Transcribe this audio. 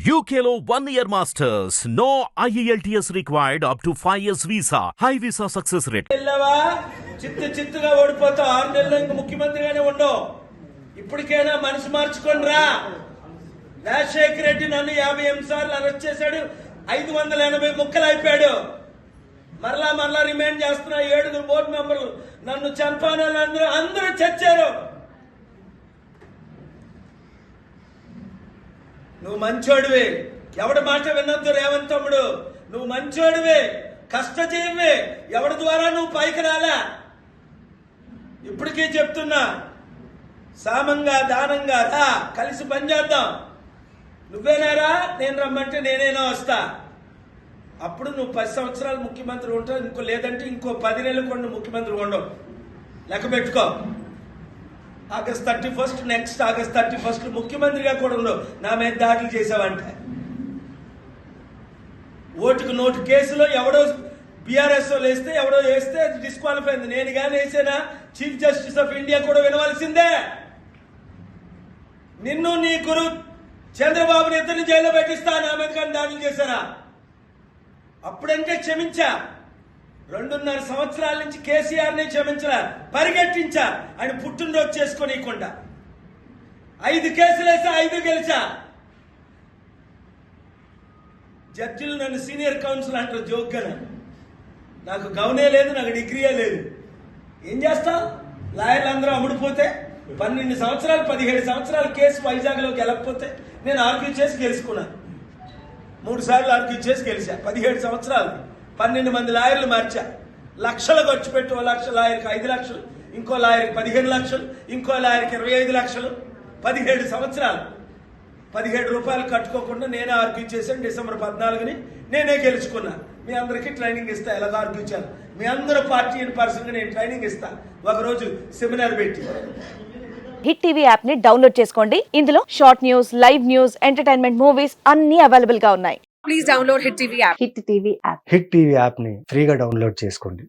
UKLO 1 year masters. No IELTS required up to 5 years visa. High visa success rate. వెళ్ళవా చిత్తుగా ఓడిపోతావు. 6 నెలలు ఇంక ముఖ్యమంత్రిగానే ఉండవు. ఇప్పటికైనా మనసు మార్చుకొని రా. రాజశేఖర రెడ్డి నన్ను 58 సార్లు అరెస్ట్ చేశాడు. 580 ముక్కలు అయిపోయాడు. మరలా రిమైండ్ చేస్తున్నా. 7 బోర్డు మెంబర్లు నన్ను చంపాలని అందరూ చచ్చారు. నువ్వు మంచోడివే, ఎవడి మాట వినొద్దు రేవంత్ తమ్ముడు. నువ్వు మంచోడివే, కష్టజీవివే, ఎవడి ద్వారా నువ్వు పైకి రాలా. ఇప్పటికీ చెప్తున్నా, సామంగా దానంగా రా, కలిసి పనిచేద్దాం. నువ్వేనారా, నేను రమ్మంటే నేనైనా వస్తా. అప్పుడు నువ్వు 10 సంవత్సరాలు ముఖ్యమంత్రి ఉంటావు. లేదంటే ఇంకో 10 నెలలు కూడా నువ్వు ముఖ్యమంత్రి ఉండవు. లెక్క పెట్టుకో. ఆగస్ట్ 31 నెక్స్ట్ ఆగస్ట్ 31 ముఖ్యమంత్రిగా కూడా ఉండవు. నా మీద దాడులు చేసావంటే ఓటుకు నోటు కేసులో ఎవడో బీఆర్ఎస్ వాళ్ళు వేస్తే ఎవడో వేస్తే అది డిస్క్వాలిఫై అయింది. నేను కానీ వేసేనా చీఫ్ జస్టిస్ ఆఫ్ ఇండియా కూడా వినవలసిందే. నిన్ను నీ గురు చంద్రబాబుని ఇద్దరిని జైల్లో పెట్టిస్తా. నా మీద కానీ దాడులు చేశారా? అప్పుడంటే క్షమించా. 2.5 సంవత్సరాల నుంచి కేసీఆర్ని క్షమించరా, పరిగెట్టించా. ఆయన పుట్టినరోజు చేసుకోనీయకుండా 5 కేసులు వేసా, 5 గెలిచా. జడ్జిలు నన్ను సీనియర్ కౌన్సిల్ అంటారు జోక్గానే. నాకు గౌనే లేదు, నాకు డిగ్రీయే లేదు. ఏం చేస్తావు? లాయర్లు అందరూ అమ్ముడిపోతే 12 సంవత్సరాలు 17 సంవత్సరాల కేసు వైజాగ్లో గెలకపోతే నేను ఆర్గ్యూ చేసి గెలుచుకున్నాను. 3 సార్లు ఆర్గ్యూ చేసి గెలిచా. 17 సంవత్సరాలు 12 మంది లాయర్లు మార్చా. లక్షలు ఖర్చు పెట్టి, 1 లక్ష లాయర్కి 5 లక్షలు, ఇంకో లాయర్కి 15 లక్షలు, ఇంకో లాయర్కి 25 లక్షలు. 17 సంవత్సరాలు 17 రూపాయలు కట్టుకోకుండా నేనే ఆర్గ్యూ చేశాను. డిసెంబర్ 14ని నేనే గెలుచుకున్నా. మీ అందరికీ ట్రైనింగ్ ఇస్తా, ఎలాగ ఆర్గ్యూ చేయాలి. మీ అందరూ పార్టీ ఇన్ పర్సన్గా నేను ట్రైనింగ్ ఇస్తా. ఒకరోజు సెమినార్ పెట్టి. హిట్ టీవీ యాప్ ని డౌన్లోడ్ చేసుకోండి. ఇందులో short news, live news, entertainment movies అన్ని అవైలబుల్ గా ఉన్నాయి. Please download hit TV app. Hit TV app ని ఫ్రీగా డౌన్లోడ్ చేసుకోండి.